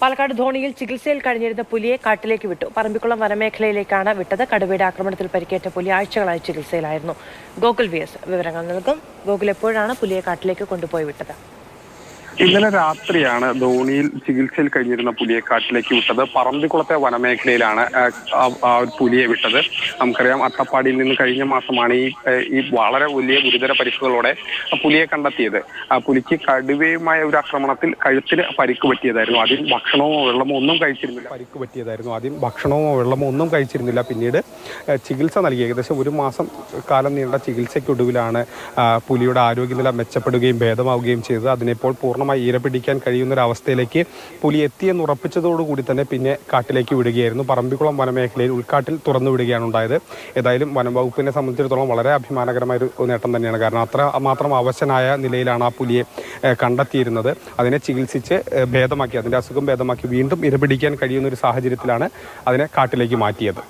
പാലക്കാട് ധോണിയിൽ ചികിത്സയിൽ കഴിഞ്ഞിരുന്ന പുലിയെ കാട്ടിലേക്ക് വിട്ടു. പറമ്പിക്കുളം വനമേഖലയിലേക്കാണ് വിട്ടത്. കടുവയുടെ ആക്രമണത്തിൽ പരിക്കേറ്റ പുലി ആഴ്ചകളായി ചികിത്സയിലായിരുന്നു. ഗോകുൽ VS വിവരങ്ങൾ നൽകും. ഗോകുൽ, എപ്പോഴാണ് പുലിയെ കാട്ടിലേക്ക് കൊണ്ടുപോയി വിട്ടത്? ഇന്നലെ രാത്രിയാണ് ധോണിയിൽ ചികിത്സയിൽ കഴിഞ്ഞിരുന്ന പുലിയെ കാട്ടിലേക്ക് വിട്ടത്. പറമ്പിക്കുളത്തെ വനമേഖലയിലാണ് പുലിയെ വിട്ടത്. നമുക്കറിയാം, അട്ടപ്പാടിയിൽ നിന്ന് കഴിഞ്ഞ മാസമാണ് ഈ വളരെ വലിയ ഗുരുതര പരിക്കുകളോടെ പുലിയെ കണ്ടെത്തിയത്. പുലിക്ക് കടുവയുമായ ഒരു ആക്രമണത്തിൽ കഴുത്തിന് പരിക്ക് പറ്റിയതായിരുന്നു. ആദ്യം ഭക്ഷണമോ വെള്ളമോ ഒന്നും കഴിച്ചിരുന്നില്ല. പിന്നീട് ചികിത്സ നൽകി. ഏകദേശം ഒരു മാസം കാലം നീണ്ട ചികിത്സയ്ക്കൊടുവിലാണ് പുലിയുടെ ആരോഗ്യനില മെച്ചപ്പെടുകയും ഭേദമാവുകയും ചെയ്തത്. അതിനിപ്പോൾ പൂർണ്ണമായി ഇരപിടിക്കാൻ കഴിയുന്നൊരവസ്ഥയിലേക്ക് പുലി എത്തിയെന്ന് ഉറപ്പിച്ചതോടുകൂടി തന്നെ പിന്നെ കാട്ടിലേക്ക് വിടുകയായിരുന്നു. പറമ്പിക്കുളം വനമേഖലയിൽ ഉൾക്കാട്ടിൽ തുറന്നു വിടുകയാണ് ഉണ്ടായത്. ഏതായാലും വനംവകുപ്പിനെ സംബന്ധിച്ചിടത്തോളം വളരെ അഭിമാനകരമായൊരു നേട്ടം തന്നെയാണ്. കാരണം അത്രമാത്രം അവശനായ നിലയിലാണ് ആ പുലിയെ കണ്ടെത്തിയിരുന്നത്. അതിനെ ചികിത്സിച്ച് ഭേദമാക്കി, അതിൻ്റെ അസുഖം ഭേദമാക്കി വീണ്ടും ഇരപിടിക്കാൻ കഴിയുന്ന ഒരു സാഹചര്യത്തിലാണ് അതിനെ കാട്ടിലേക്ക് മാറ്റിയത്.